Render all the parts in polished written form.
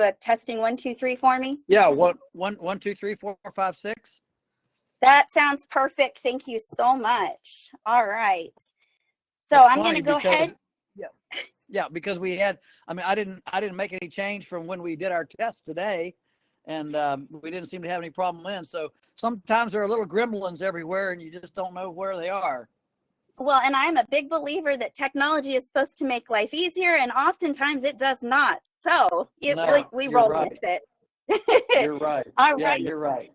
a testing 1, 2, 3 for me? Yeah, one, two, three, four, five, six. That sounds perfect. Thank you so much. All right. So It's I'm going to funny go ahead. Yeah, because we had, I didn't make any change from when we did our test today, and we didn't seem to have any problem then. So sometimes there are little gremlins everywhere, and you just don't know where they are. Well, and I'm a big believer that technology is supposed to make life easier, and oftentimes it does not. So we roll right. with it. You're right. All yeah, right. You're right.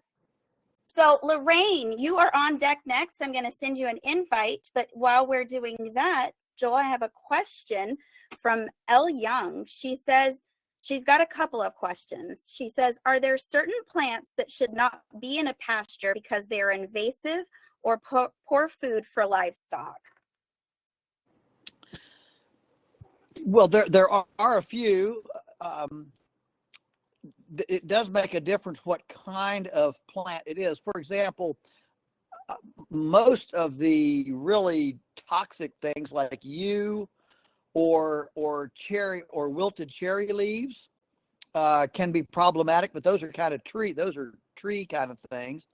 So Lorraine, you are on deck next. I'm going to send you an invite. But while we're doing that, Joel, I have a question from Elle Young. She says, she's got a couple of questions. She says, are there certain plants that should not be in a pasture because they are invasive or poor food for livestock? Well, there are a few. It does make a difference what kind of plant it is. For example, most of the really toxic things like yew or cherry or wilted cherry leaves can be problematic, but those are tree kind of things.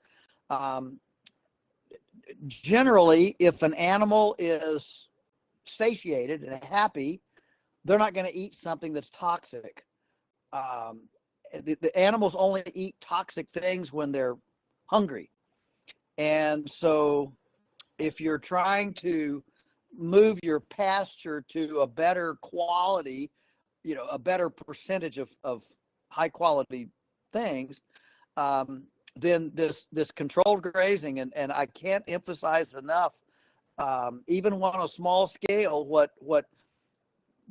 Generally, if an animal is satiated and happy, they're not going to eat something that's toxic. The animals only eat toxic things when they're hungry. And so if you're trying to move your pasture to a better quality, a better percentage of high quality things, then this controlled grazing, and I can't emphasize enough, even on a small scale, what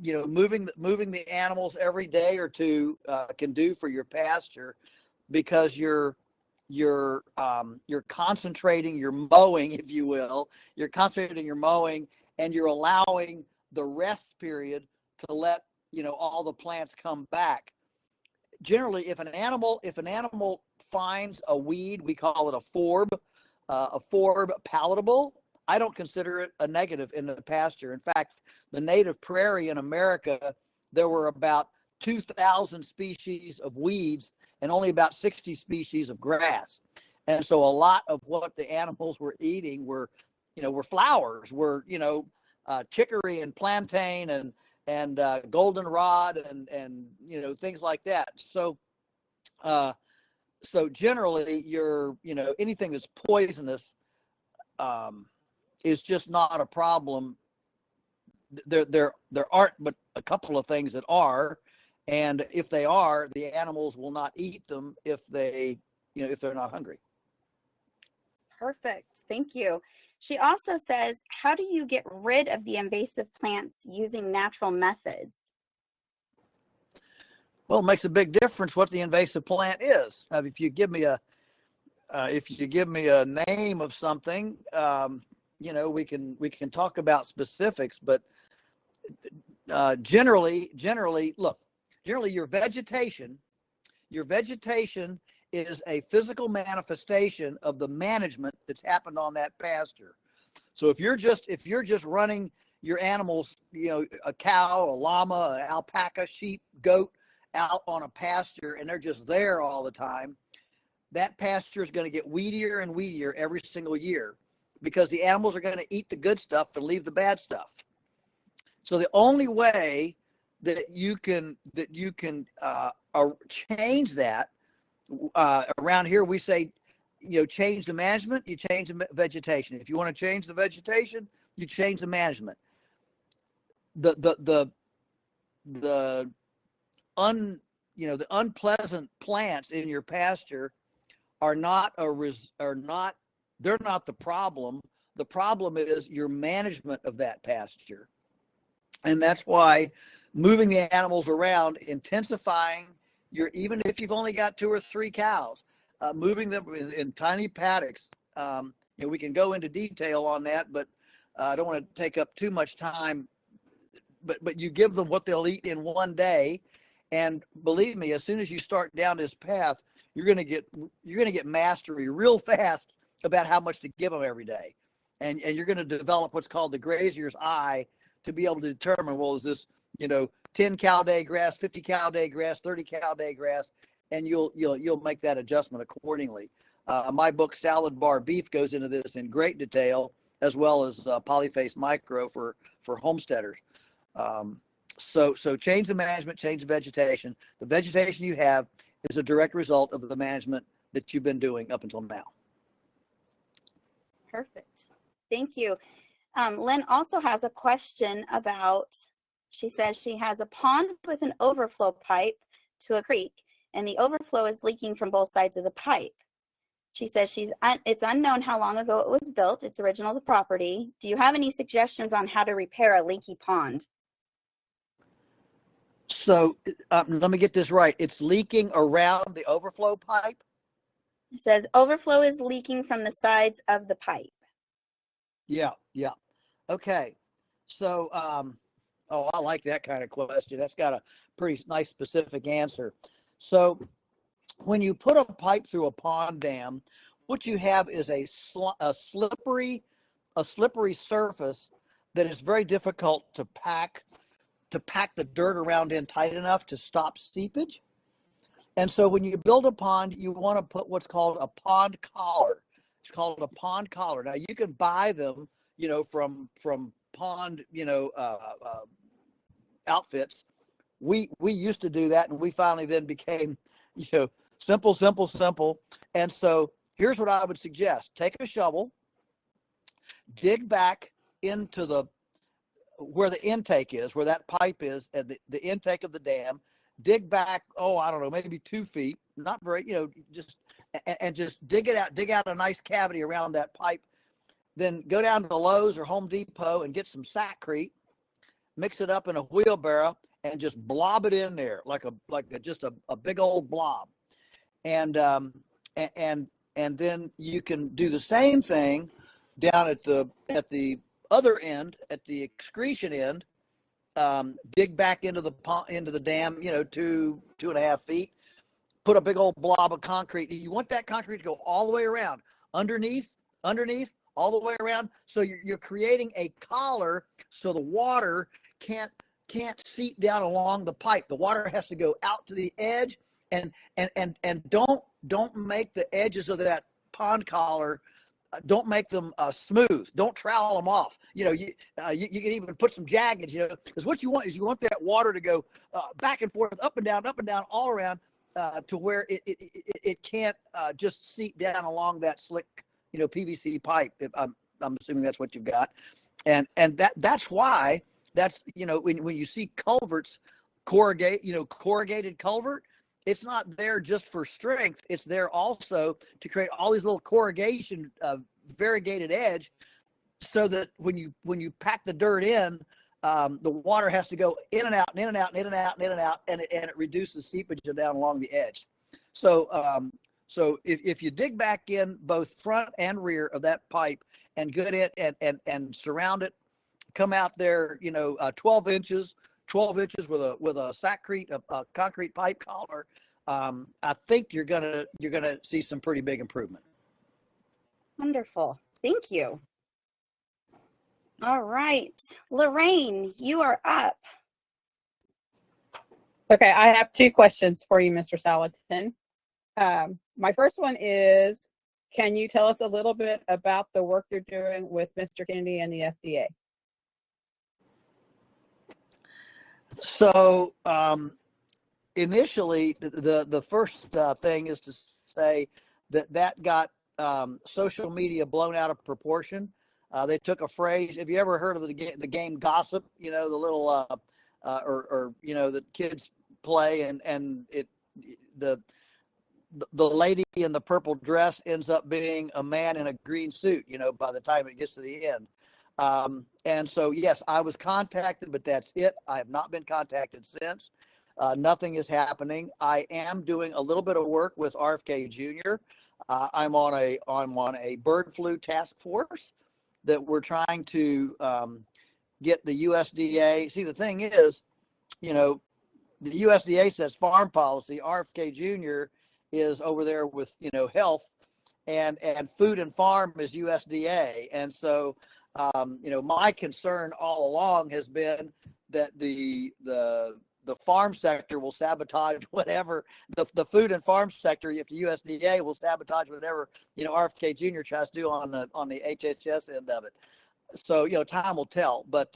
moving the animals every day or two can do for your pasture, because you're concentrating your mowing, if you will. You're concentrating your mowing, and you're allowing the rest period to let all the plants come back. Generally, if an animal finds a weed, we call it a forb palatable, I don't consider it a negative in the pasture. In fact, the native prairie in America, there were about 2,000 species of weeds and only about 60 species of grass. And so a lot of what the animals were eating were flowers, were chicory and plantain and goldenrod and things like that. So generally, anything that's poisonous is just not a problem. There aren't but a couple of things that are, and if they are, the animals will not eat them if they're not hungry. Perfect. Thank you. She also says, how do you get rid of the invasive plants using natural methods? Well, it makes a big difference what the invasive plant is. If you give me a name of something, we can talk about specifics, but generally, your vegetation is a physical manifestation of the management that's happened on that pasture. So if you're just running your animals, a cow, a llama, an alpaca, sheep, goat, out on a pasture, and they're just there all the time, that pasture is going to get weedier and weedier every single year, because the animals are going to eat the good stuff and leave the bad stuff. So the only way that you can change that, around here we say, change the management, you change the vegetation. If you want to change the vegetation, you change the management. The unpleasant plants in your pasture they're not the problem. The problem is your management of that pasture. And that's why moving the animals around, intensifying even if you've only got 2 or 3 cows, moving them in tiny paddocks. We can go into detail on that, but I don't want to take up too much time. But you give them what they'll eat in one day, and believe me, as soon as you start down this path, you're going to get mastery real fast about how much to give them every day, and you're going to develop what's called the grazier's eye to be able to determine, well, is 10 cow day grass, 50 cow day grass, 30 cow day grass, and you'll make that adjustment accordingly. My book, Salad Bar Beef, goes into this in great detail, as well as Polyface Micro for homesteaders. So change the management, change the vegetation. The vegetation you have is a direct result of the management that you've been doing up until now. Perfect. Thank you. Lynn also has a question about, she says she has a pond with an overflow pipe to a creek, and the overflow is leaking from both sides of the pipe. She says it's unknown how long ago it was built. It's original to the property. Do you have any suggestions on how to repair a leaky pond? So let me get this right. It's leaking around the overflow pipe? It says overflow is leaking from the sides of the pipe. Yeah. Okay. So, I like that kind of question. That's got a pretty nice specific answer. So when you put a pipe through a pond dam, what you have is a slippery surface that is very difficult to pack the dirt around in tight enough to stop seepage. And so when you build a pond, you want to put what's called a pond collar. It's called a pond collar. Now you can buy them, from pond, outfits. We used to do that, and we finally then became, simple. And so here's what I would suggest: take a shovel, dig back into where the intake is, where that pipe is, at the intake of the dam. Dig back, I don't know, maybe 2 feet, not very, just dig it out, dig out a nice cavity around that pipe. Then go down to Lowe's or Home Depot and get some sackcrete, mix it up in a wheelbarrow, and just blob it in there like just a big old blob. And then you can do the same thing down at the other end, at the excretion end. Dig back into the dam, 2.5 feet. Put a big old blob of concrete. You want that concrete to go all the way around, underneath, all the way around. So you're creating a collar so the water can't seep down along the pipe. The water has to go out to the edge, and don't make the edges of that pond collar. Don't make them smooth. Don't trowel them off. You can even put some jaggeds. Because what you want is that water to go back and forth, up and down, all around, to where it can't just seep down along that slick, PVC pipe. I'm assuming that's what you've got, and that's why when you see culverts, corrugated culvert. It's not there just for strength. It's there also to create all these little corrugation, variegated edge, so that when you pack the dirt in, the water has to go in and out, and it reduces seepage down along the edge. So if you dig back in both front and rear of that pipe and get it and surround it, come out there, 12 inches with a sackcrete, a concrete pipe collar, I think you're gonna see some pretty big improvement. Wonderful. Thank you. All right, Lorraine, you are up. Okay, I have 2 questions for you, Mr. Salatin. My first one is, can you tell us a little bit about the work you're doing with Mr. Kennedy and the FDA? So initially, the first thing is to say that got social media blown out of proportion. They took a phrase. Have you ever heard of the game Gossip? The little or the kids play, and the lady in the purple dress ends up being a man in a green suit. By the time it gets to the end. And so, yes, I was contacted, but that's it. I have not been contacted since. Nothing is happening. I am doing a little bit of work with RFK Jr. I'm on a bird flu task force that we're trying to get the USDA. See, the thing is, the USDA says farm policy. RFK Jr. is over there with health, and food and farm is USDA, and so My concern all along has been that the farm sector will sabotage whatever the food and farm sector. If the USDA will sabotage whatever RFK Jr. tries to do on the HHS end of it. So time will tell. But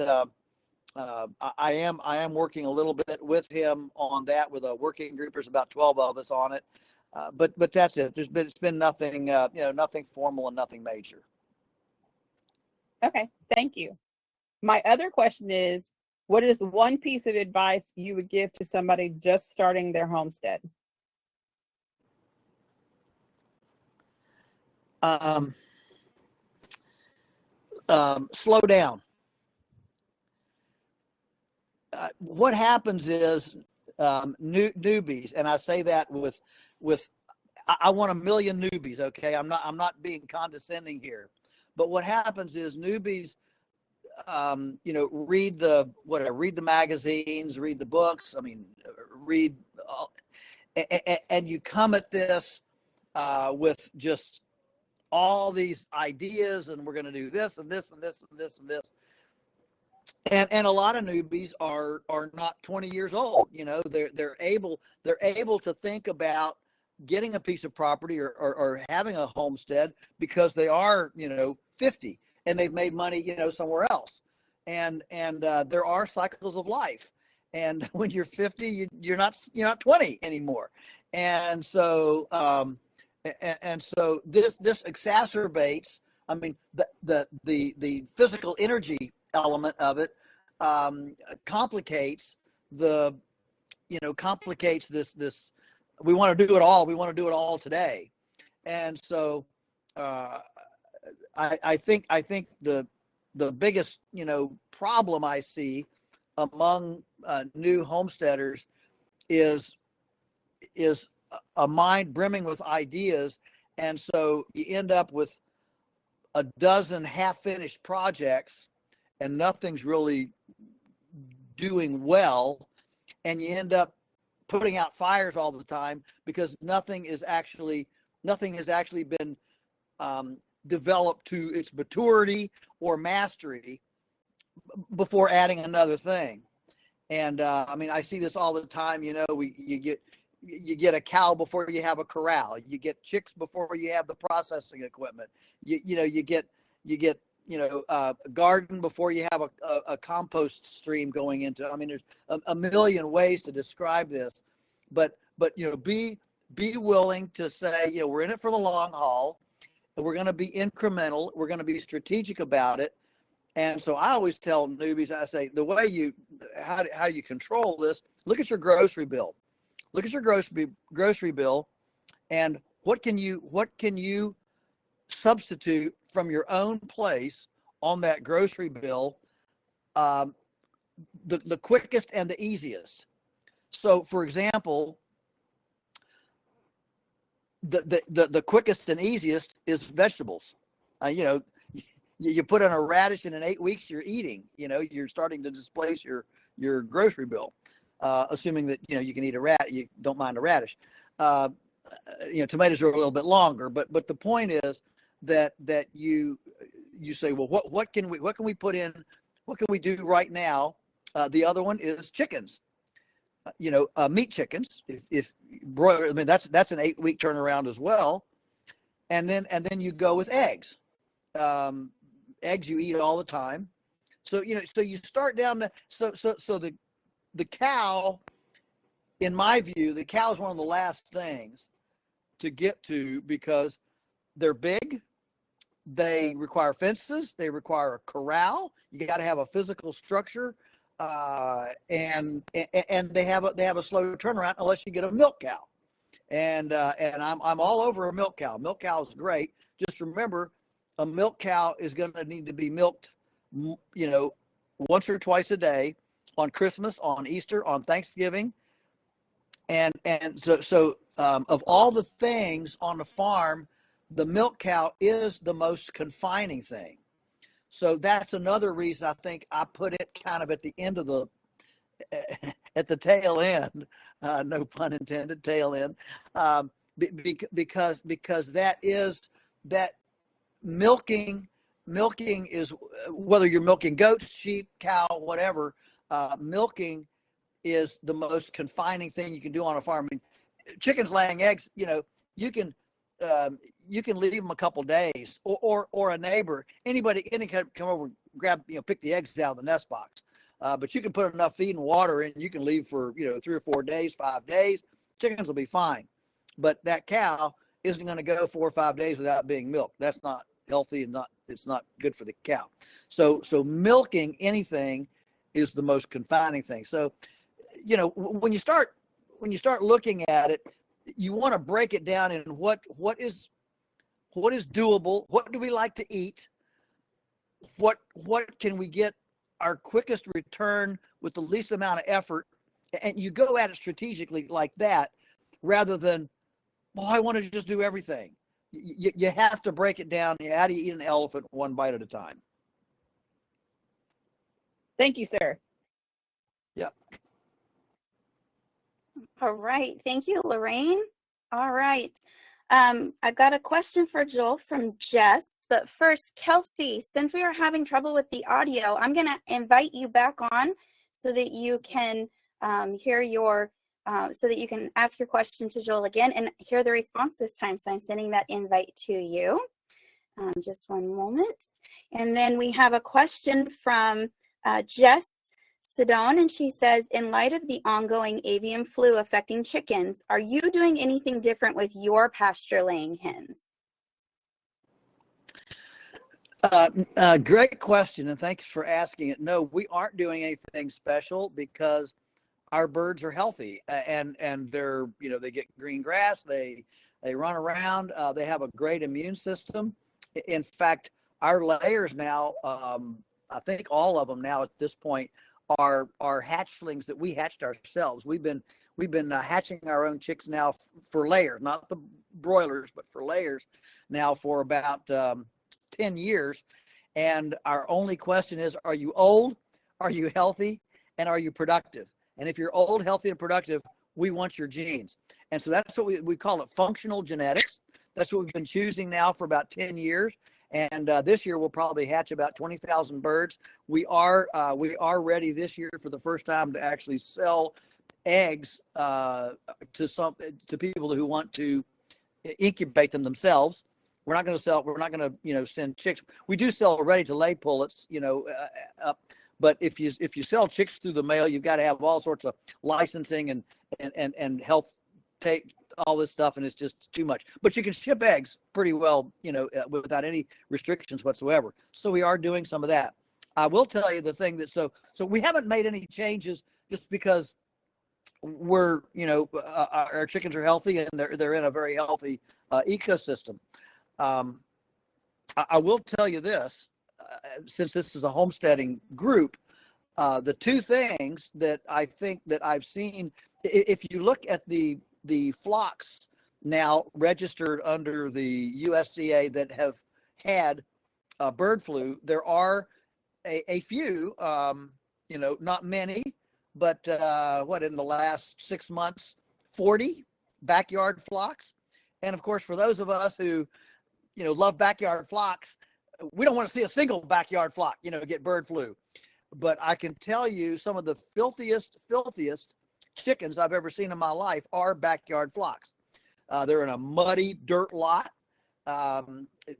I am working a little bit with him on that with a working group. There's about 12 of us on it. But that's it. It's been nothing nothing formal and nothing major. Okay, thank you. My other question is, what is one piece of advice you would give to somebody just starting their homestead? Slow down. What happens is newbies, and I say that with I want a million newbies. Okay, I'm not being condescending here, but what happens is newbies, read the magazines, read the books. I mean, read, and you come at this with just all these ideas, and we're going to do this and this and this and this and this. And a lot of newbies are not 20 years old. They're able to think about getting a piece of property or having a homestead because they are 50 and they've made money somewhere else. And there are cycles of life. And when you're 50, you're not 20 anymore. And so so this exacerbates. I mean, the physical energy element of it complicates this. We want to do it all. We want to do it all today. And so I think the biggest problem I see among new homesteaders is a mind brimming with ideas, and so you end up with a dozen half-finished projects and nothing's really doing well, and you end up putting out fires all the time because nothing has actually been developed to its maturity or mastery before adding another thing. And I see this all the time. You get a cow before you have a corral. You get chicks before you have the processing equipment. You get a garden before you have a compost stream going into. There's a million ways to describe this, but be willing to say, we're in it for the long haul, and we're going to be incremental. We're going to be strategic about it. And so I always tell newbies, I say, the way how you control this, look at your grocery bill. Look at your grocery bill, and what can you substitute from your own place on that grocery bill, the quickest and the easiest. So, for example, the quickest and easiest is vegetables. You put in a radish, and in 8 weeks you're eating. You're starting to displace your grocery bill. Assuming that you can eat you don't mind a radish. Tomatoes are a little bit longer, but the point is that you say, well, what can we put in? What can we do right now? The other one is chickens. Meat chickens. If broiler, that's an 8-week turnaround as well. And then you go with eggs. Eggs you eat all the time. So you start down the cow, in my view, the cow is one of the last things to get to because they're big. They require fences. They require a corral. You got to have a physical structure, and they have a slow turnaround unless you get a milk cow. And I'm all over a milk cow. Milk cow is great. Just remember, a milk cow is going to need to be milked, once or twice a day. On Christmas, on Easter, on Thanksgiving, and so of all the things on the farm, the milk cow is the most confining thing. So that's another reason I think I put it kind of at the end of at the tail end, no pun intended, tail end, because that milking milking is, whether you're milking goats, sheep, cow, whatever, milking is the most confining thing you can do on a farm. I mean, chickens laying eggs, you can leave them a couple days, or a neighbor, anybody can come over, grab, pick the eggs out of the nest box. But you can put enough feed and water in, you can leave for 3 or 4 days, 5 days. Chickens will be fine. But that cow isn't going to go 4 or 5 days without being milked. That's not healthy, and it's not good for the cow. So milking anything is the most confining thing. So, when you start looking at it, you want to break it down in what is doable, what do we like to eat, what can we get our quickest return with the least amount of effort, and you go at it strategically like that, rather than, well, I want to just do everything. You have to break it down. How do you eat an elephant one bite at a time? Thank you, sir. Yeah. All right. Thank you, Lorraine. All right. I've got a question for Joel from Jess, but first, Kelsey, since we are having trouble with the audio, I'm going to invite you back on so that you can so that you can ask your question to Joel again and hear the response this time. So I'm sending that invite to you. Just one moment. And then we have a question from Jess Sedone, and she says, in light of the ongoing avian flu affecting chickens, are you doing anything different with your pasture laying hens? Great question, and thanks for asking it. No, we aren't doing anything special because our birds are healthy, and they're, they get green grass, they run around, they have a great immune system. In fact, our layers now, I think all of them now at this point are hatchlings that we hatched ourselves. We've been hatching our own chicks now for layers, not the broilers, but for layers now for about 10 years. And our only question is, are you old? Are you healthy? And are you productive? And if you're old, healthy, and productive, we want your genes. And so that's what we call it, functional genetics. That's what we've been choosing now for about 10 years. And this year we'll probably hatch about 20,000 birds. We are ready this year for the first time to actually sell eggs to people who want to incubate them themselves. We're not going to send chicks. We do sell ready to lay pullets, but if you sell chicks through the mail, you've got to have all sorts of licensing and health take all this stuff, and it's just too much. But you can ship eggs pretty well, without any restrictions whatsoever. So we are doing some of that. I will tell you the thing that so we haven't made any changes just because we're our chickens are healthy and they're in a very healthy ecosystem. I will tell you this, since this is a homesteading group, the two things that I think that I've seen, if you look at the flocks now registered under the USDA that have had bird flu, there are a few, not many, but in the last 6 months, 40 backyard flocks. And of course, for those of us who, love backyard flocks, we don't want to see a single backyard flock, get bird flu. But I can tell you some of the filthiest chickens I've ever seen in my life are backyard flocks. They're in a muddy dirt lot,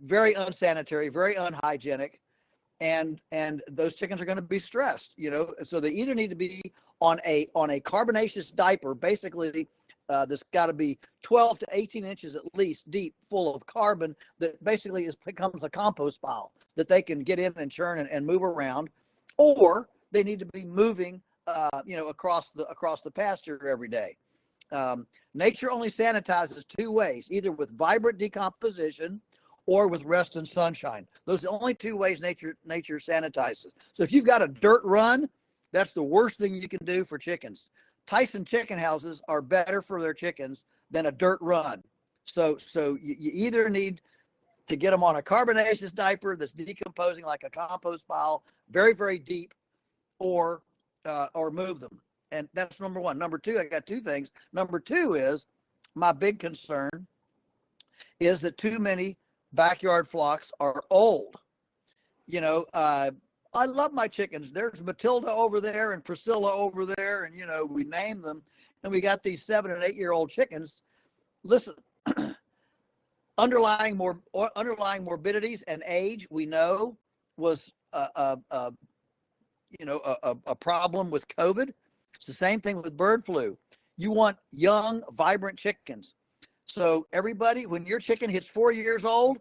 very unsanitary, very unhygienic, and those chickens are going to be stressed. So they either need to be on a carbonaceous diaper, basically. That's got to be 12 to 18 inches at least deep, full of carbon, that basically becomes a compost pile that they can get in and churn and move around, or they need to be moving, across the pasture every day. Nature only sanitizes two ways, either with vibrant decomposition or with rest and sunshine. Those are the only two ways nature sanitizes. So if you've got a dirt run, that's the worst thing you can do for chickens. Tyson chicken houses are better for their chickens than a dirt run. So you either need to get them on a carbonaceous diaper that's decomposing like a compost pile, very, very deep, or move them. And that's number one. Number two, I got two things. Number two is, my big concern is that too many backyard flocks are old. I love my chickens. There's Matilda over there and Priscilla over there, and we name them, and we got these 7 and 8 year old chickens. Listen, underlying morbidities and age we know was a problem with COVID. It's the same thing with bird flu. You want young, vibrant chickens. So everybody, when your chicken hits 4 years old,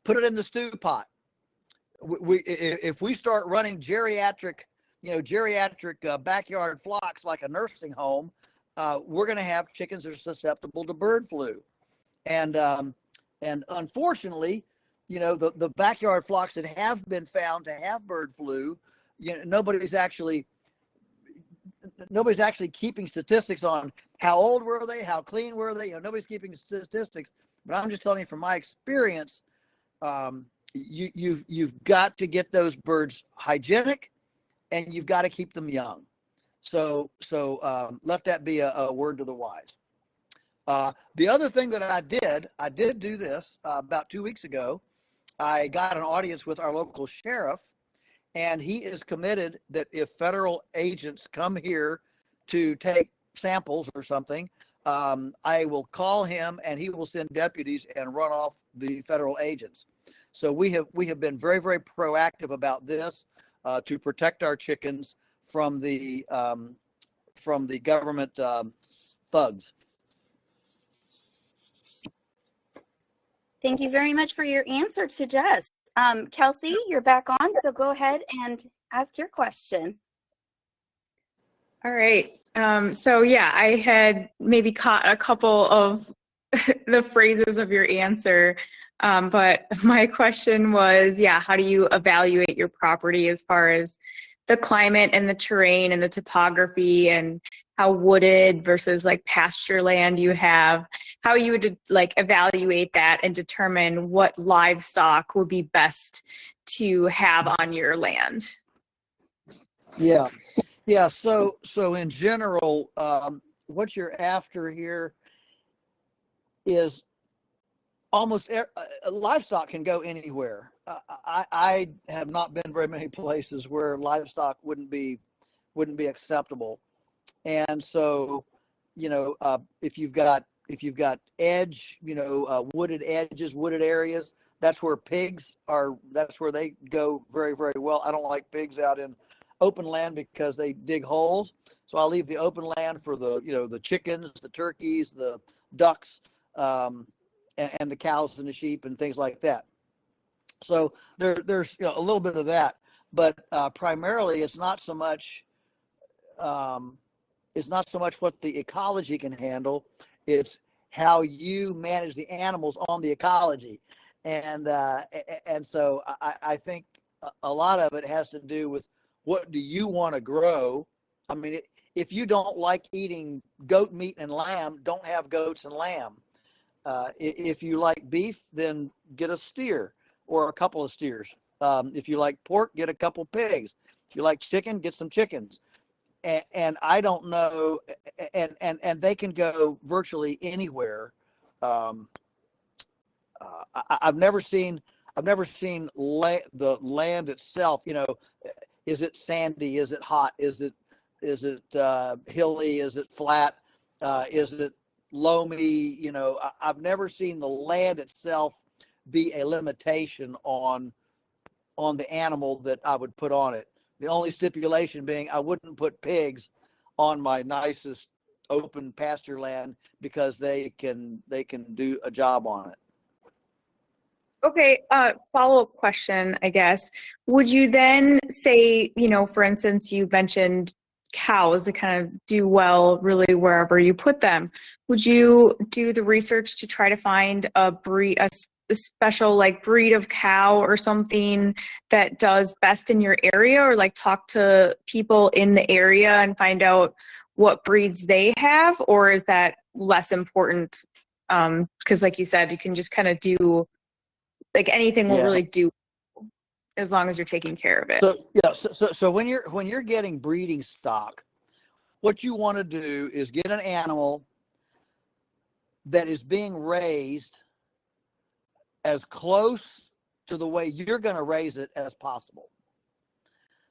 put it in the stew pot. If we start running geriatric backyard flocks like a nursing home, we're going to have chickens that are susceptible to bird flu. And unfortunately, the backyard flocks that have been found to have bird flu, nobody's actually keeping statistics on how old were they, how clean were they. Nobody's keeping statistics. But I'm just telling you from my experience, you've got to get those birds hygienic, and you've got to keep them young. So let that be a word to the wise. The other thing that I did do this about 2 weeks ago. I got an audience with our local sheriff, and he is committed that if federal agents come here to take samples or something, I will call him and he will send deputies and run off the federal agents. So we have been very, very proactive about this to protect our chickens from the government thugs. Thank you very much for your answer to Jess. Kelsey, you're back on, so go ahead and ask your question. All right. So yeah, I had maybe caught a couple of the phrases of your answer, but my question was, how do you evaluate your property as far as the climate and the terrain and the topography and how wooded versus like pasture land you have, how you would like evaluate that and determine what livestock would be best to have on your land? Yeah. So in general, what you're after here is almost livestock can go anywhere. I have not been very many places where livestock wouldn't be acceptable. And so, if you've got edge, wooded edges, wooded areas, that's where pigs are. That's where they go very, very well. I don't like pigs out in open land because they dig holes. So I'll leave the open land for the chickens, the turkeys, the ducks, and the cows and the sheep and things like that. So there's a little bit of that, but primarily it's not so much what the ecology can handle. It's how you manage the animals on the ecology, and so I think a lot of it has to do with what do you want to grow. I mean, if you don't like eating goat meat and lamb, don't have goats and lamb. If you like beef, then get a steer or a couple of steers. If you like pork, get a couple pigs. If you like chicken, get some chickens. And I don't know, and they can go virtually anywhere. I've never seen the land itself. Is it sandy? Is it hot? Is it hilly? Is it flat? Is it loamy? I've never seen the land itself be a limitation on the animal that I would put on it. The only stipulation being I wouldn't put pigs on my nicest open pasture land because they can do a job on it. Okay, follow-up question, I guess. Would you then say, for instance, you mentioned cows that kind of do well really wherever you put them. Would you do the research to try to find a breed, a special like breed of cow or something that does best in your area, or like talk to people in the area and find out what breeds they have? Or is that less important? Because like you said, you can just kind of do like anything will really do as long as you're taking care of it. So when you're getting breeding stock, what you want to do is get an animal that is being raised as close to the way you're going to raise it as possible.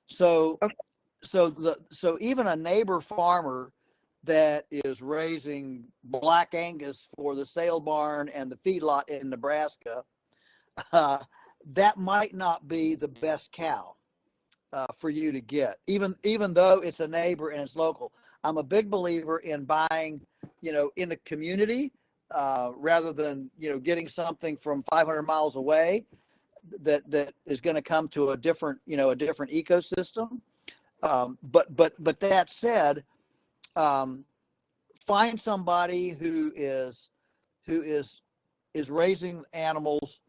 So, Okay. so even a neighbor farmer that is raising Black Angus for the sale barn and the feedlot in Nebraska, that might not be the best cow for you to get, even though it's a neighbor and it's local. I'm a big believer in buying, in the community, rather than, getting something from 500 miles away that is going to come to a different ecosystem. But that said, find somebody who is raising animals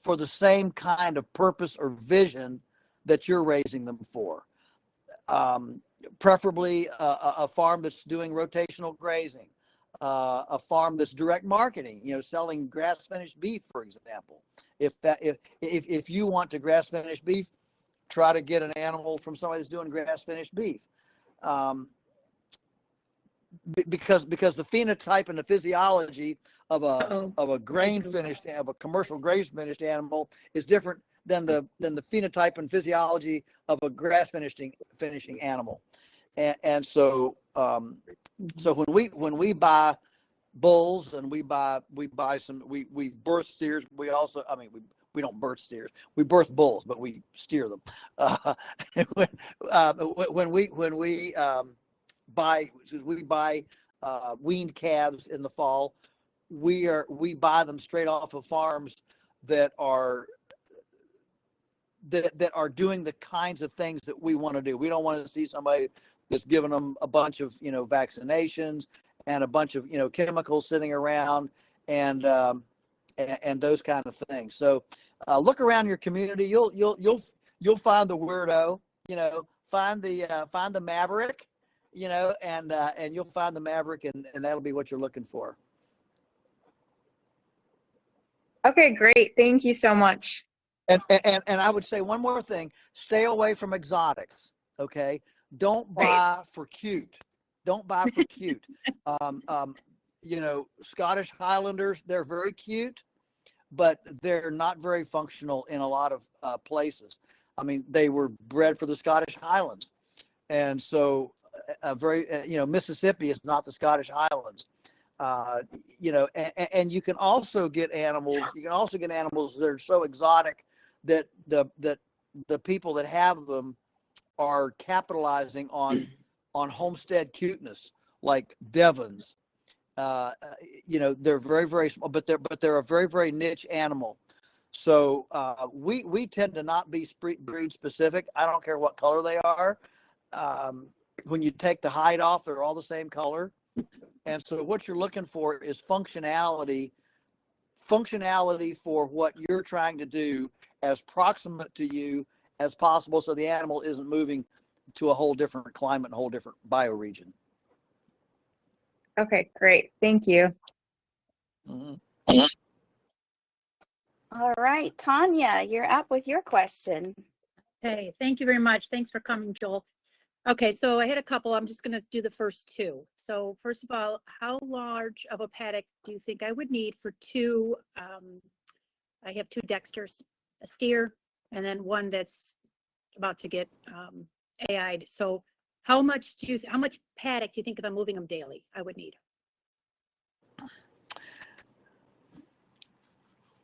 for the same kind of purpose or vision that you're raising them for. Preferably a farm that's doing rotational grazing, a farm that's direct marketing, selling grass finished beef, for example. If you want to grass finish beef, try to get an animal from somebody that's doing grass finished beef. Because the phenotype and the physiology of a commercial grain finished animal is different than the phenotype and physiology of a grass finishing animal. And so when we buy bulls and we buy some, we birth steers, we also, we don't birth steers, we birth bulls, but we steer them. When we buy weaned calves in the fall, we buy them straight off of farms that are doing the kinds of things that we want to do. We don't want to see somebody that's giving them a bunch of vaccinations and a bunch of chemicals sitting around and those kind of things. So look around your community. You'll find the weirdo. Find the maverick. And you'll find the maverick, and that'll be what you're looking for. Okay, great. Thank you so much. And I would say one more thing: stay away from exotics. Okay, don't buy for cute. Don't buy for cute. Scottish Highlanders, they're very cute, but they're not very functional in a lot of places. They were bred for the Scottish Highlands, and so Mississippi is not the Scottish Highlands. And you can also get animals. You can also get animals that are so exotic that the people that have them are capitalizing on homestead cuteness, like Devons. They're very, very small, but they're a very, very niche animal. So we tend to not be breed specific. I don't care what color they are. When you take the hide off, they're all the same color. And so what you're looking for is functionality for what you're trying to do, as proximate to you as possible, so the animal isn't moving to a whole different climate, a whole different bioregion. Okay, great. Thank you. Mm-hmm. All right, Tanya, you're up with your question. Hey, thank you very much. Thanks for coming, Joel. Okay, so I had a couple. I'm just going to do the first two. So first of all, how large of a paddock do you think I would need for two? I have two Dexters, a steer, and then one that's about to get AI'd. So how much paddock do you think, if I'm moving them daily, I would need?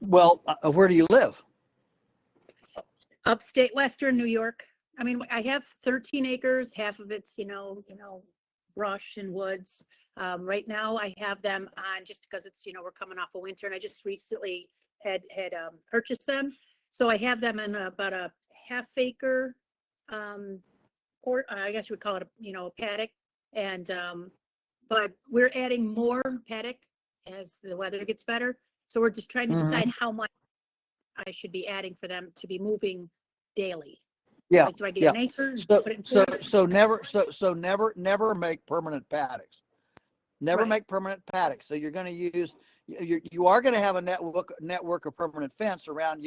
Well, where do you live? Upstate Western New York. I have 13 acres. Half of it's, brush and woods. Right now I have them on, just because it's, we're coming off of winter, and I just recently had purchased them. So I have them in about a half acre, I guess you would call it a paddock. And, but we're adding more paddock as the weather gets better. So we're just trying to decide how much I should be adding for them to be moving daily. Yeah. Like, do I get an acre? So never make permanent paddocks. Never make permanent paddocks. So you're going to use, you are going to have a network of permanent fence around,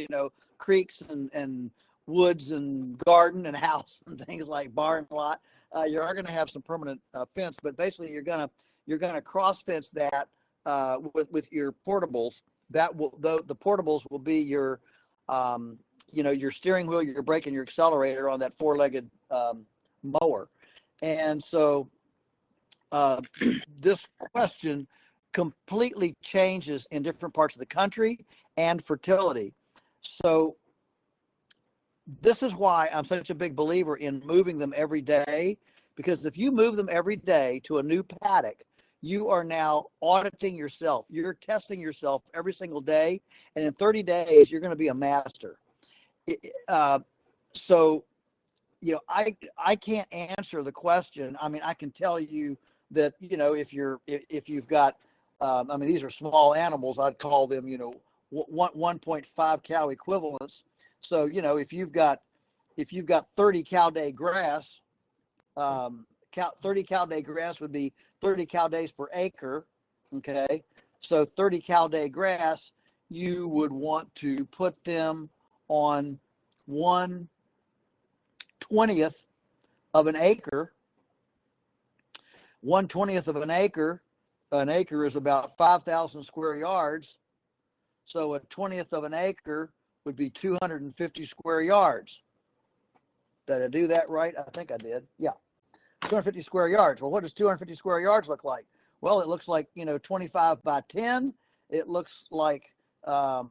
creeks and woods and garden and house and things like barn lot. You are going to have some permanent fence, but basically you're going to cross fence that with your portables. That will, the portables will be your your steering wheel, your brake, and your accelerator on that four-legged mower. And so this question completely changes in different parts of the country and fertility. So this is why I'm such a big believer in moving them every day, because if you move them every day to a new paddock, you are now auditing yourself. You're testing yourself every single day. And in 30 days, you're going to be a master. So, I can't answer the question. I mean, I can tell you that, if you've got, these are small animals, I'd call them, 1.5 cow equivalents. So, if you've got 30 cow day grass, 30 cow day grass would be 30 cow days per acre. Okay. So 30 cow day grass, you would want to put them on 1/20th of an acre. 1/20th of an acre is about 5,000 square yards. So a 20th of an acre would be 250 square yards. Did I do that right? I think I did. Yeah. 250 square yards. Well, what does 250 square yards look like? Well, it looks like, 25 by 10. It looks like, the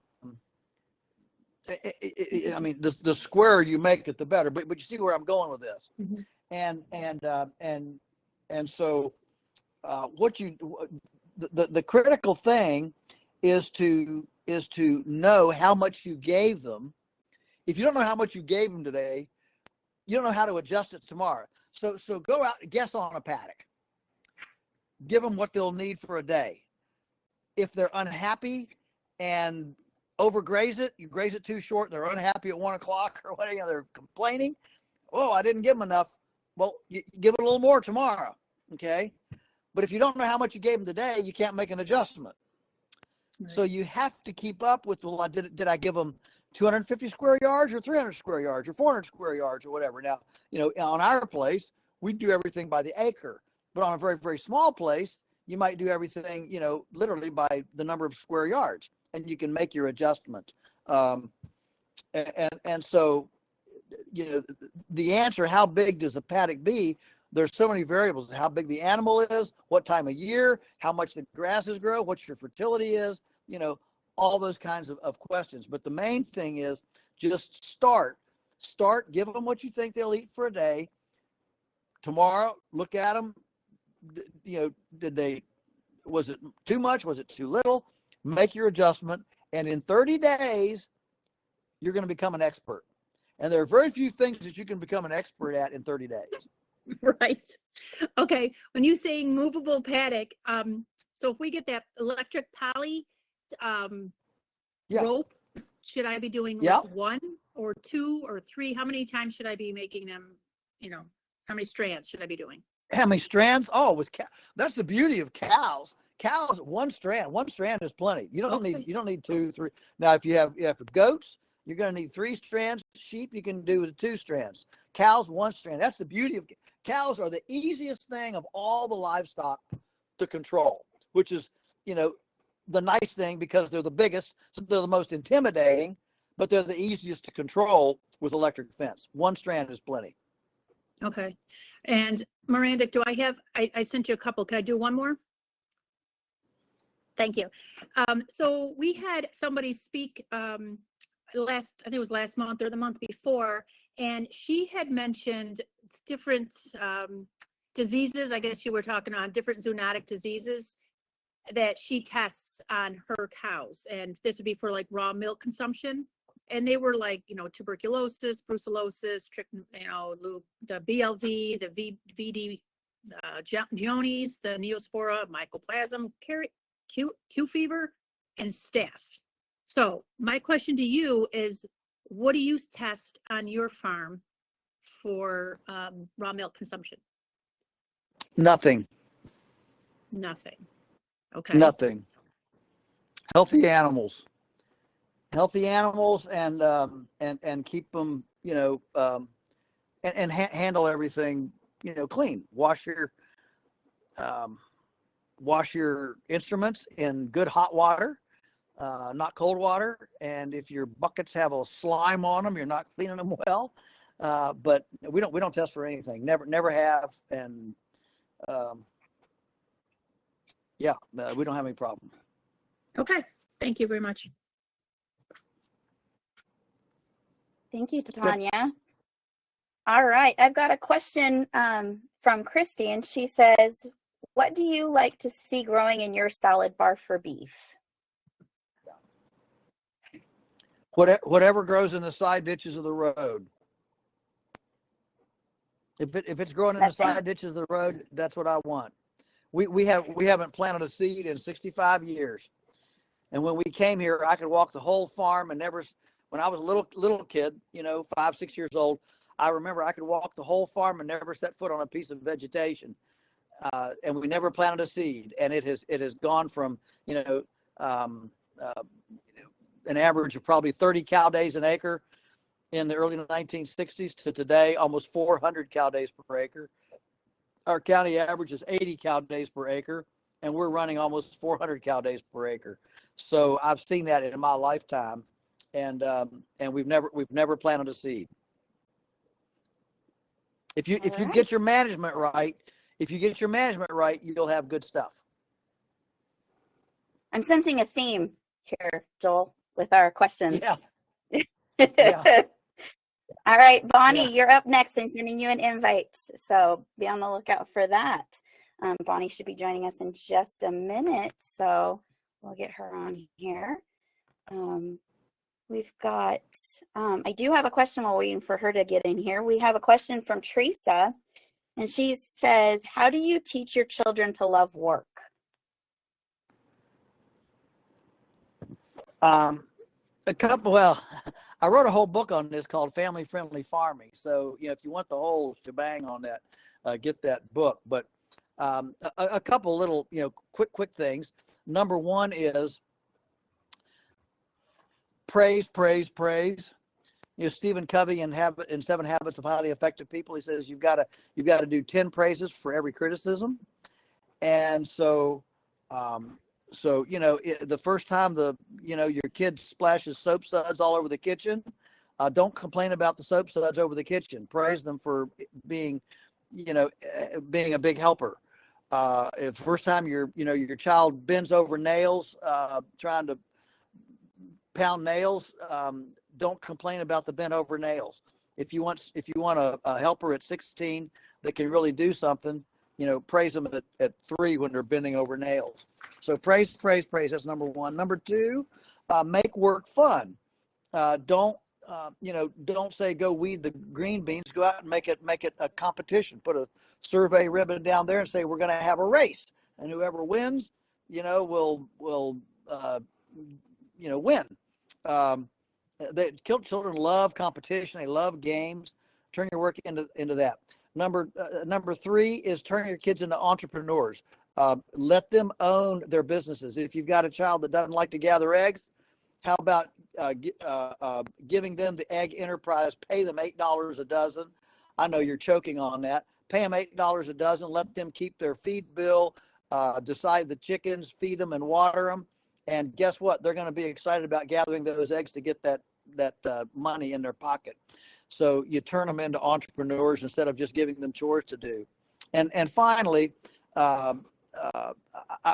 squarer you make it, the better. But you see where I'm going with this. Mhm. And so the critical thing is to know how much you gave them. If you don't know how much you gave them today, you don't know how to adjust it tomorrow. So go out and guess on a paddock. Give them what they'll need for a day. If they're unhappy and overgraze it, you graze it too short, they're unhappy at 1 o'clock or whatever, they're complaining. Oh, I didn't give them enough. Well, you give it a little more tomorrow. Okay. But if you don't know how much you gave them today, you can't make an adjustment. Right. So you have to keep up with, well, did I give them 250 square yards or 300 square yards or 400 square yards or whatever? Now, on our place, we do everything by the acre, but on a very, very small place, you might do everything, literally by the number of square yards, and you can make your adjustment. And so, the answer, how big does a paddock be? There's so many variables: how big the animal is, what time of year, how much the grasses grow, what your fertility is, all those kinds of questions. But the main thing is just start, give them what you think they'll eat for a day. Tomorrow, look at them. Was it too much? Was it too little? Make your adjustment. And in 30 days, you're going to become an expert. And there are very few things that you can become an expert at in 30 days. Right. Okay. When you saying movable paddock, so if we get that electric poly rope, should I be doing like 1 or 2 or 3? How many times should I be making them? How many strands should I be doing? How many strands? Oh, that's the beauty of cows. Cows, one strand is plenty. You don't need 2, 3. Now, if you have goats, you're going to need 3 strands. Sheep, you can do with 2 strands. Cows, 1 strand. That's the beauty of cows. Are the easiest thing of all the livestock to control, which is, the nice thing, because they're the biggest, so they're the most intimidating, but they're the easiest to control with electric fence. 1 strand is plenty. Okay. And Miranda, I sent you a couple. Can I do one more? Thank you. So we had somebody speak I think it was last month or the month before, and she had mentioned different diseases. I guess you were talking on different zoonotic diseases that she tests on her cows. And this would be for like raw milk consumption. And they were like, tuberculosis, brucellosis, the BLV, the VD, Jones, the Neospora, mycoplasma, Q fever, and staph. So my question to you is, what do you test on your farm for raw milk consumption? Nothing. Okay. Nothing. Healthy animals, and keep them, and handle everything, clean. Wash your instruments in good hot water. not cold water. And if your buckets have a slime on them, you're not cleaning them well. But we don't test for anything. Never have. And we don't have any problem. Okay, thank you very much. Thank you, Tanya. All right, I've got a question from Christy, and she says, what do you like to see growing in your salad bar for beef? Whatever grows in the side ditches of the road. If it's growing in the side ditches of the road, that's what I want. We haven't planted a seed in 65 years. And when we came here, I could walk the whole farm and never, when I was a little kid, 5, 6 years old, I remember I could walk the whole farm and never set foot on a piece of vegetation. And we never planted a seed. And it has gone from, an average of probably 30 cow days an acre in the early 1960s to today, almost 400 cow days per acre. Our county average is 80 cow days per acre, and we're running almost 400 cow days per acre. So I've seen that in my lifetime, and we've never planted a seed. If you get your management right, you'll have good stuff. I'm sensing a theme here, Joel, with our questions. Yeah. All right, Bonnie, you're up next. I'm sending you an invite, so be on the lookout for that. Bonnie should be joining us in just a minute, so we'll get her on here. We've got, I do have a question while waiting for her to get in here. We have a question from Teresa, and she says, how do you teach your children to love work? I wrote a whole book on this called Family Friendly Farming. So, if you want the whole shebang on that, get that book. But a couple little, quick things. Number one is praise. Stephen Covey in 7 Habits of Highly Effective People, he says you've got to do 10 praises for every criticism. And so, the first time your kid splashes soap suds all over the kitchen, don't complain about the soap suds over the kitchen. Praise them for being a big helper. If the first time your child bends over nails, trying to pound nails, don't complain about the bent over nails. If you want a helper at 16 that can really do something, praise them at 3 when they're bending over nails. So praise. That's number one. Number two, make work fun. Don't say go weed the green beans. Go out and make it a competition. Put a survey ribbon down there and say we're going to have a race, and whoever wins, will win. Children love competition. They love games. Turn your work into that. Number 3 is turn your kids into entrepreneurs. Let them own their businesses. If you've got a child that doesn't like to gather eggs, how about giving them the egg enterprise? Pay them $8 a dozen. I know you're choking on that. Pay them $8 a dozen. Let them keep their feed bill. Decide the chickens, feed them and water them. And guess what? They're going to be excited about gathering those eggs to get that money in their pocket. So you turn them into entrepreneurs instead of just giving them chores to do. And finally, I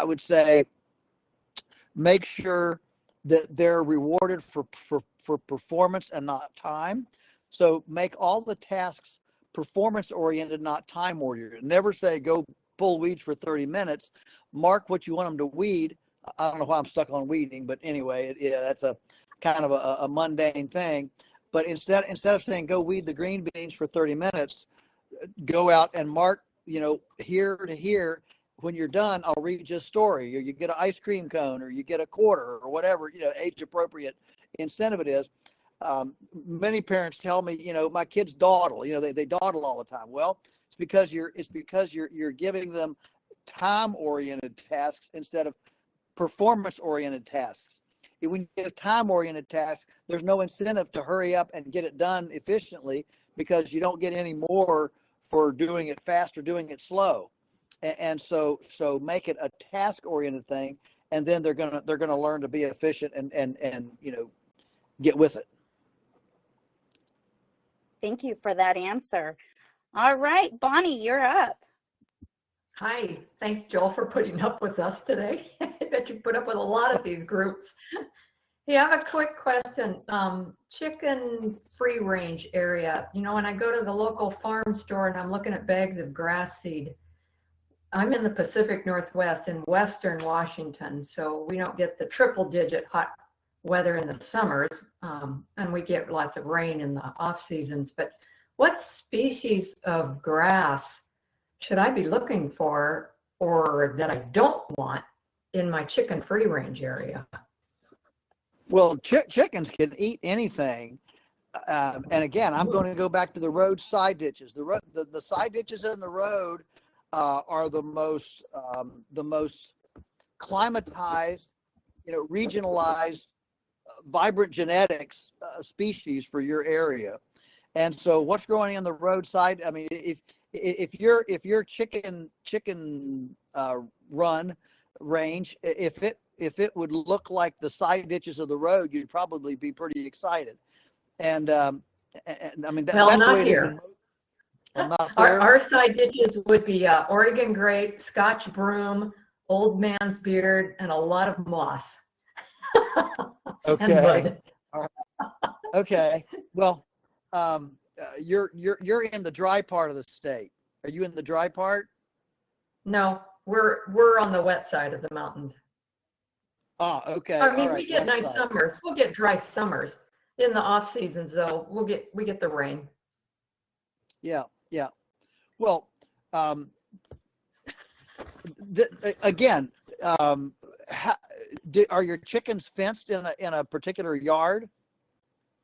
would say make sure that they're rewarded for performance and not time. So make all the tasks performance oriented, not time oriented. Never say go pull weeds for 30 minutes. Mark what you want them to weed. I don't know why I'm stuck on weeding, but anyway, that's a kind of a mundane thing. But instead of saying go weed the green beans for 30 minutes, go out and mark, here to here. When you're done, I'll read you a story, or you get an ice cream cone, or you get a quarter, or whatever, age appropriate incentive it is. Many parents tell me, my kids dawdle, they dawdle all the time. Well, it's because you're giving them time oriented tasks instead of performance oriented tasks. When you give time oriented tasks, there's no incentive to hurry up and get it done efficiently, because you don't get any more for doing it fast or doing it slow. And so make it a task oriented thing, and then they're gonna learn to be efficient and get with it. Thank you for that answer. All right, Bonnie, you're up. Hi, thanks Joel for putting up with us today. I bet you put up with a lot of these groups. Hey, I have a quick question. Chicken free range area, when I go to the local farm store and I'm looking at bags of grass seed, I'm in the Pacific Northwest in Western Washington, so we don't get the triple digit hot weather in the summers, and we get lots of rain in the off seasons. But what species of grass should I be looking for, or that I don't want in my chicken free range area? Well, chickens can eat anything. And again, I'm going to go back to the road side ditches. The side ditches in the road are the most climatized, regionalized, vibrant genetics species for your area. And so, what's growing in the roadside? I mean, if your chicken run range, if it would look like the side ditches of the road, you'd probably be pretty excited. And I mean, that's the way it is. Not there. Our side ditches would be Oregon grape, Scotch broom, old man's beard, and a lot of moss. Okay. All right. Okay. Well, you're in the dry part of the state. Are you in the dry part? No, we're on the wet side of the mountains. Oh, okay. I mean, All right. we get nice summers. We'll get dry summers. In the off seasons, though, we get the rain. Yeah. Well, again, are your chickens fenced in a particular yard?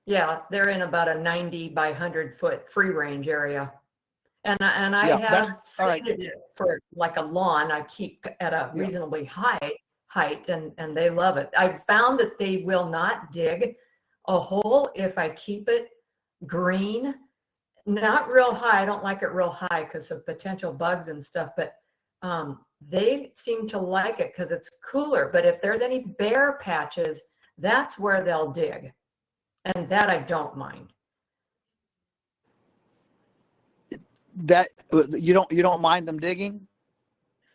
Yeah, they're in about a 90 by 100 foot free range area. And I have seeded it for like a lawn. I keep at a reasonably high height, and they love it. I've found that they will not dig a hole if I keep it green, not real high. I don't like it real high because of potential bugs and stuff, but they seem to like it because it's cooler. But if there's any bare patches, that's where they'll dig, and that I don't mind. That you don't mind them digging?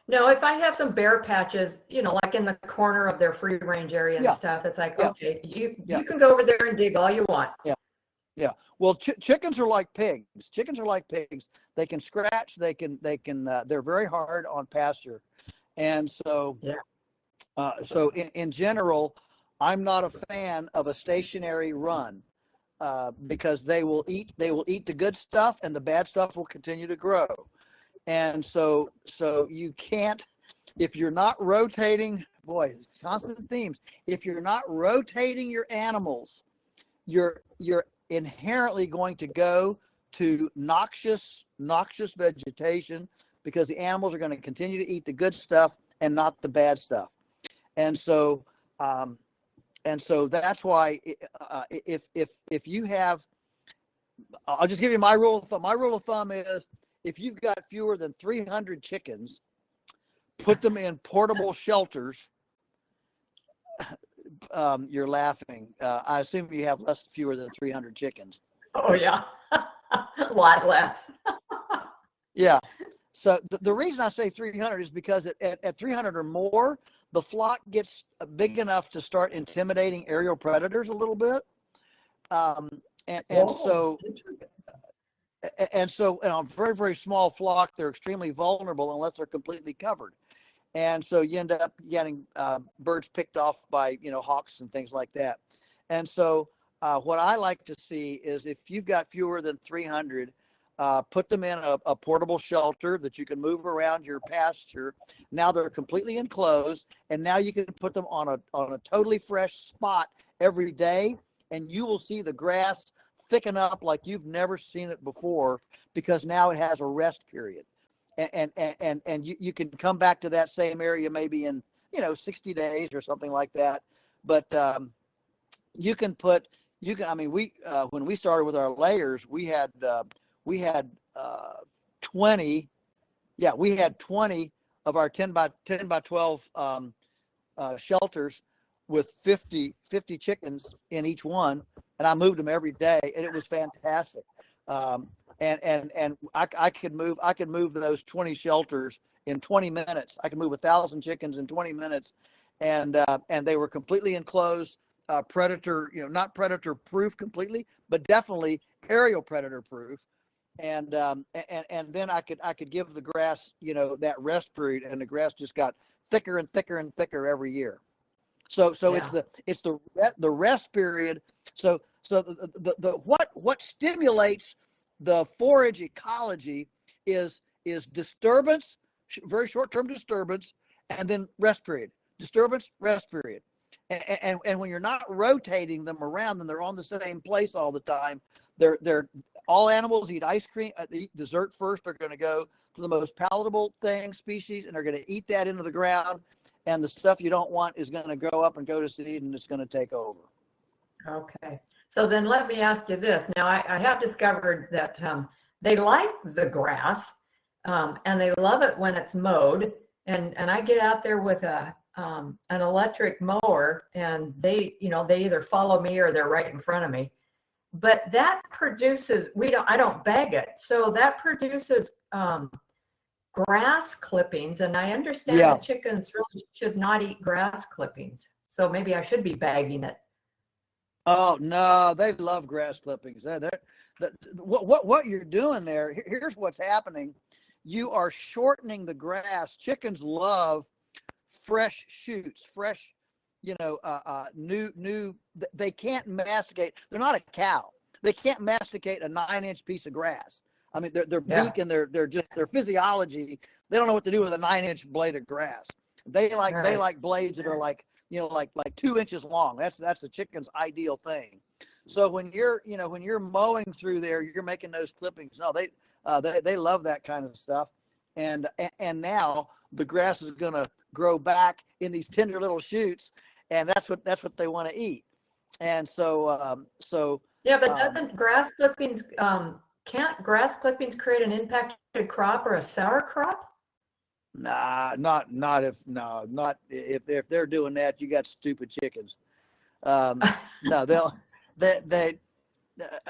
No, if I have some bare patches, like in the corner of their free range area and stuff, it's like, okay, you can go over there and dig all you want. Yeah. Well, chickens are like pigs. Chickens are like pigs. They can scratch. They can. They're very hard on pasture, and so. So in general, I'm not a fan of a stationary run because they will eat the good stuff, and the bad stuff will continue to grow. And so you can't, if you're not rotating, boy, constant themes. If you're not rotating your animals, you're inherently going to go to noxious vegetation because the animals are going to continue to eat the good stuff and not the bad stuff. And so that's why if you have, I'll just give you my rule of thumb. My rule of thumb is, if you've got fewer than 300 chickens, put them in portable shelters. You're laughing. I assume you have fewer than 300 chickens. Oh, yeah. A lot less. Yeah. So the reason I say 300 is because at 300 or more, the flock gets big enough to start intimidating aerial predators a little bit. And so in a very, very small flock, they're extremely vulnerable unless they're completely covered. And so you end up getting birds picked off by, hawks and things like that. And so what I like to see is, if you've got fewer than 300, put them in a portable shelter that you can move around your pasture. Now they're completely enclosed, and now you can put them on a totally fresh spot every day, and you will see the grass thicken up like you've never seen it before, because now it has a rest period. And you can come back to that same area maybe in 60 days or something like that. But when we started with our layers, we had 20 of our 10 by 12 shelters with 50 chickens in each one, and I moved them every day, and it was fantastic. And I could move those 20 shelters in 20 minutes. I could move 1,000 chickens in 20 minutes, and they were completely enclosed, predator, not predator proof completely, but definitely aerial predator proof. And then I could give the grass, that rest period, and the grass just got thicker and thicker and thicker every year. So Yeah. it's the rest period. So what stimulates the forage ecology is disturbance, very short-term disturbance, and then rest period. Disturbance, rest period. And when you're not rotating them around and they're on the same place all the time, they're all animals eat ice cream. They eat dessert first. They're going to go to the most palatable species, and they're going to eat that into the ground. And the stuff you don't want is going to grow up and go to seed, and it's going to take over. Okay. So then let me ask you this. Now, I have discovered that they like the grass, and they love it when it's mowed. And I get out there with an electric mower, and they either follow me or they're right in front of me. But that produces, I don't bag it. So that produces grass clippings, and I understand Yeah. that chickens really should not eat grass clippings. So maybe I should be bagging it. Oh no, they love grass clippings. What you're doing there? Here's what's happening. You are shortening the grass. Chickens love fresh shoots, fresh, new. They can't masticate. They're not a cow. They can't masticate a 9-inch piece of grass. I mean, their beak and their physiology. They don't know what to do with a 9-inch blade of grass. They like blades that are like 2 inches long. That's the chicken's ideal thing. So when you're mowing through there, you're making those clippings. No, they love that kind of stuff. And now the grass is going to grow back in these tender little shoots, and that's what they want to eat. And so yeah, but doesn't grass clippings can't grass clippings create an impacted crop or a sour crop? Nah, not if they're doing that. You got stupid chickens. No, they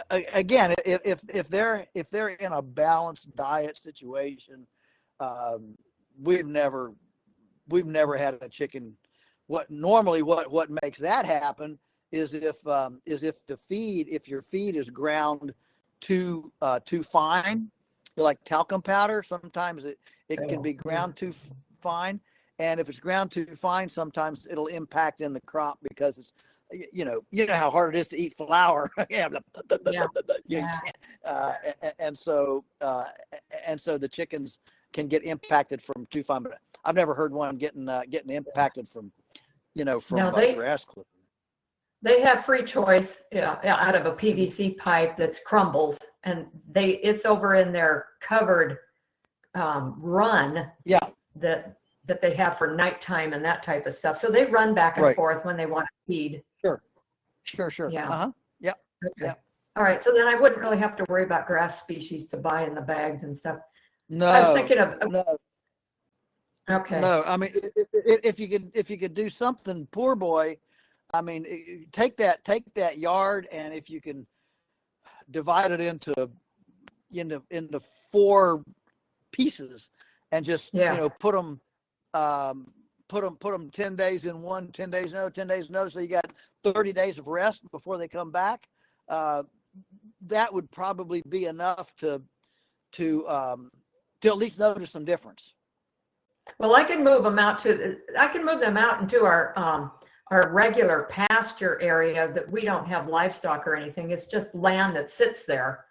again, if they're in a balanced diet situation, we've never had a chicken. What makes that happen is if your feed is ground too fine, like talcum powder. Sometimes it can be ground too fine, and if it's ground too fine, sometimes it'll impact in the crop because it's how hard it is to eat flour. And so the chickens can get impacted from too fine. But I've never heard one getting impacted from grass clipping. They have free choice out of a PVC pipe that's crumbles, and it's over in their covered run that they have for nighttime and that type of stuff. So they run back and forth when they want to feed. Sure. Yeah. Yep. Okay. Yep. All right. So then I wouldn't really have to worry about grass species to buy in the bags and stuff. No. I was thinking of no. Okay. No, I mean, if you could do something, poor boy. I mean, take that yard, and if you can divide it into 4 pieces, and just put them 10 days in one, 10 days in another, 10 days in another. So you got 30 days of rest before they come back. That would probably be enough to at least notice some difference. Well, I can move them out into our regular pasture area that we don't have livestock or anything. It's just land that sits there.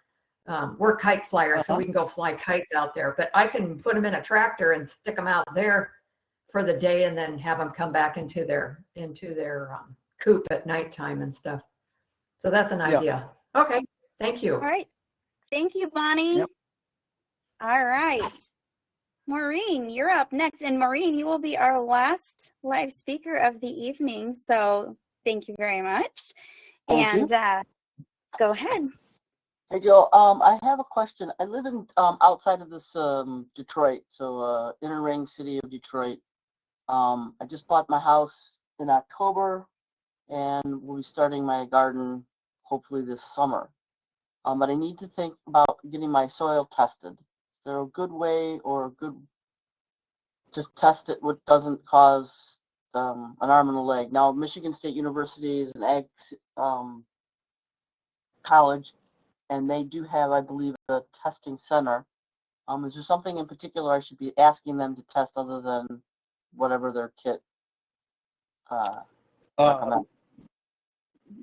We're kite flyers, so we can go fly kites out there. But I can put them in a tractor and stick them out there for the day, and then have them come back into their coop at nighttime and stuff. So that's an idea. Okay, thank you. All right, thank you, Bonnie. Yep. All right, Maureen, you're up next. And Maureen, you will be our last live speaker of the evening. So thank you very much. Thank you. Go ahead. Hey, Joe. I have a question. I live in outside of this Detroit, so inner ring city of Detroit, I just bought my house in October and we'll be starting my garden hopefully this summer. But I need to think about getting my soil tested. Is there a good way or a good just test it what doesn't cause an arm and a leg? Now, Michigan State University is an ag college, and they do have, I believe, a testing center. Is there something in particular I should be asking them to test other than whatever their kit recommends?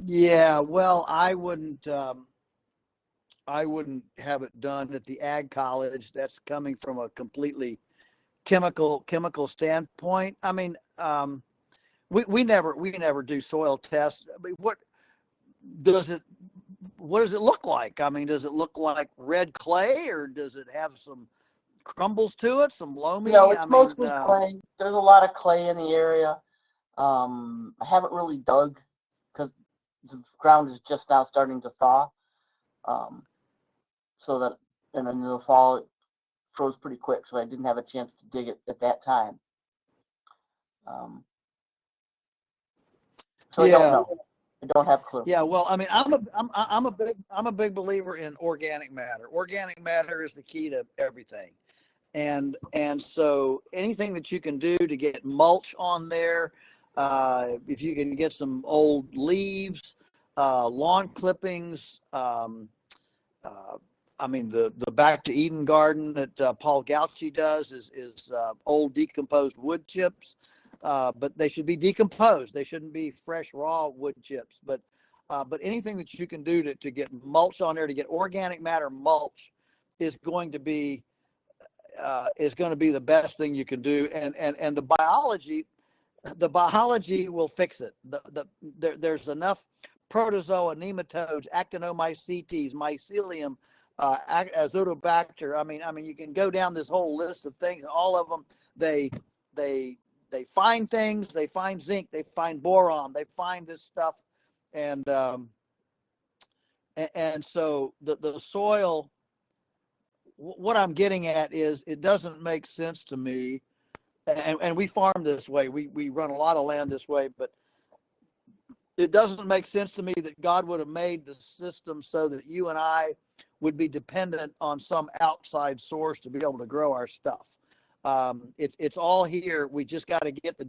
Yeah, well, I wouldn't have it done at the ag college. That's coming from a completely chemical standpoint. I mean, we never do soil tests. I mean, does it what does it look like? I mean, does it look like red clay or does it have some crumbles to it, some loamy? No, it's I mean, mostly clay. There's a lot of clay in the area. I haven't really dug because the ground is just now starting to thaw. So that, and in the fall it froze pretty quick, so I didn't have a chance to dig it at that time. So yeah. I don't know. I don't have a clue. Yeah, well, I mean, I'm a big believer in organic matter. Organic matter is the key to everything, and so anything that you can do to get mulch on there, if you can get some old leaves, lawn clippings. I mean, the Back to Eden garden that Paul Gauci does is old decomposed wood chips. But they should be decomposed. They shouldn't be fresh, raw wood chips. But anything that you can do to get mulch on there, to get organic matter mulch, is going to be the best thing you can do. And the biology will fix it. There's enough protozoa, nematodes, actinomycetes, mycelium, azotobacter. I mean, you can go down this whole list of things, and all of them they find things. They find zinc. They find boron. They find this stuff, and so the soil. What I'm getting at is it doesn't make sense to me, and we farm this way. We run a lot of land this way, but it doesn't make sense to me that God would have made the system so that you and I would be dependent on some outside source to be able to grow our stuff. It's all here. We just got to get the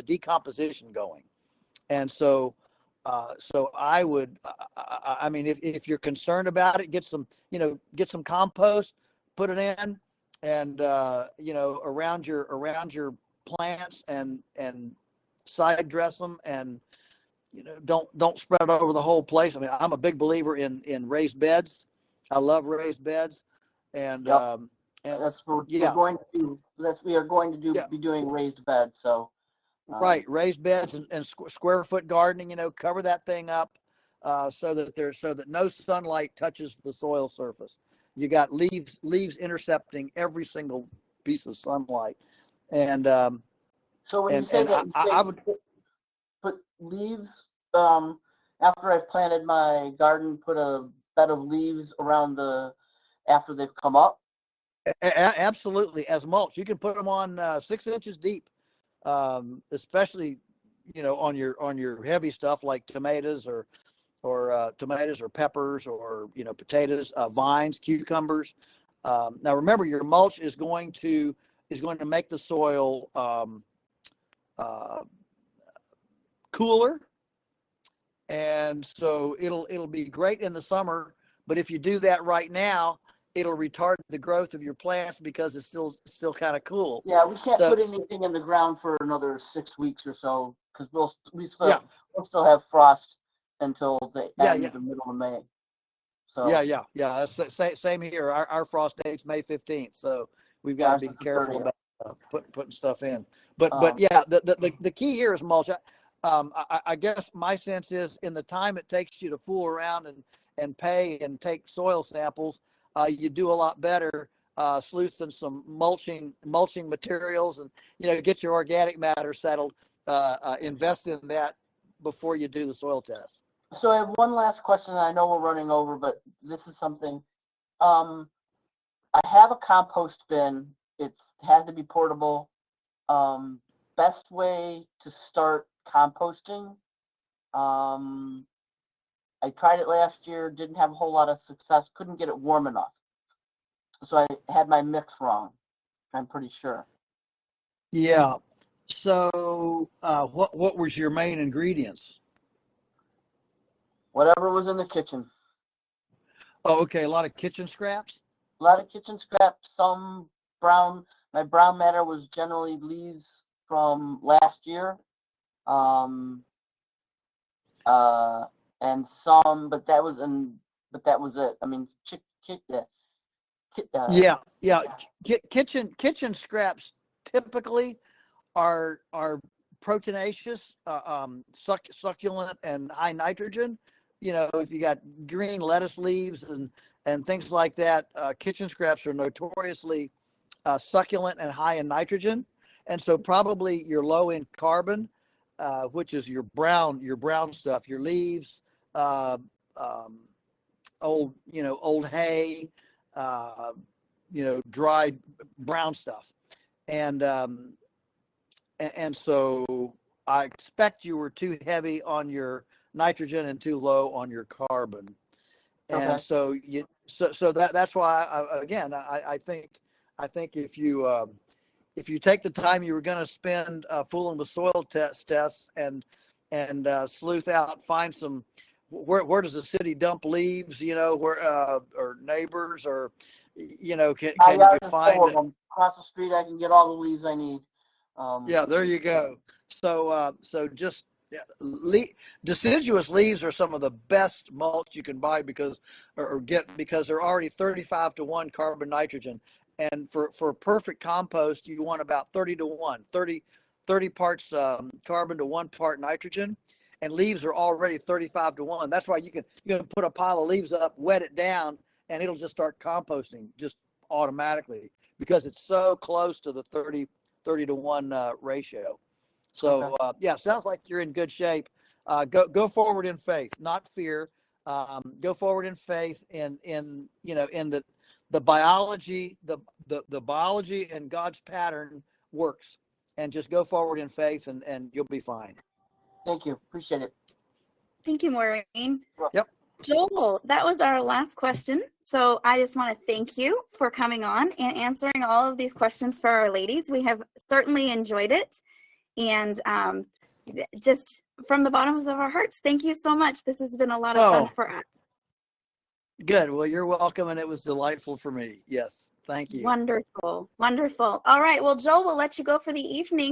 decomposition going. And so I would, I mean, if you're concerned about it, get some compost, put it in, and around your plants, and side dress them, and don't spread it over the whole place. I mean, I'm a big believer in raised beds. I love raised beds, and Yep. and That's what yeah. we're going to do. We are going to do. Yeah. Be doing raised beds. So Right, raised beds and square foot gardening. Cover that thing up so that no sunlight touches the soil surface. You got leaves intercepting every single piece of sunlight, and so when you say that, I would put leaves after I've planted my garden. Put a bed of leaves around after they've come up. Absolutely, as mulch. You can put them on 6 inches deep, especially on your heavy stuff like tomatoes or peppers, or potatoes, vines, cucumbers. Now remember, your mulch is going to make the soil cooler, and so it'll be great in the summer. But if you do that right now, it'll retard the growth of your plants because it's still kind of cool. Yeah, we can't put anything in the ground for another 6 weeks or so because we'll still have frost until the middle of May. So yeah. That's same here. Our frost date's May 15th, so we've got to be careful about putting stuff in. But yeah, the key here is mulch. I guess my sense is, in the time it takes you to fool around and pay and take soil samples, you do a lot better sleuthing some mulching materials, and get your organic matter settled. Invest in that before you do the soil test. So I have one last question. I know we're running over, but this is something. I have a compost bin. It has to be portable. Best way to start composting. I tried it last year, didn't have a whole lot of success, couldn't get it warm enough. So I had my mix wrong, I'm pretty sure. Yeah. So, what was your main ingredients? Whatever was in the kitchen. Oh, okay. A lot of kitchen scraps. A lot of kitchen scraps, some brown. My brown matter was generally leaves from last year. And some, but that was it. I mean, Yeah. Kitchen scraps typically are proteinaceous, succulent, and high nitrogen. You know, if you got green lettuce leaves and things like that, kitchen scraps are notoriously succulent and high in nitrogen, and so probably you're low in carbon, which is your brown stuff, your leaves, uh, old hay, dried brown stuff, and so I expect you were too heavy on your nitrogen and too low on your carbon. And Okay. so that's why I think if you take the time you were going to spend fooling with soil tests and sleuth out, find some where does the city dump leaves, where or neighbors, or can My you yard is find full of them. Across the street, I can get all the leaves I need. Yeah, there you go. So just deciduous leaves are some of the best mulch you can buy because they're already 35-to-1 carbon nitrogen, and for perfect compost you want about 30-to-1, 30 parts carbon to 1 part nitrogen, and leaves are already 35-to-1. That's why you can put a pile of leaves up, wet it down, and it'll just start composting just automatically because it's so close to the 30-to-1 ratio. So sounds like you're in good shape. Go forward in faith, not fear. Go forward in faith in the biology, the biology and God's pattern works, and just go forward in faith and you'll be fine. Thank you. Appreciate it. Thank you, Maureen. Yep. Joel, that was our last question. So I just want to thank you for coming on and answering all of these questions for our ladies. We have certainly enjoyed it. And just from the bottoms of our hearts, thank you so much. This has been a lot of fun for us. Good. Well, you're welcome, and it was delightful for me. Yes. Thank you. Wonderful. Wonderful. All right. Well, Joel, we'll let you go for the evening.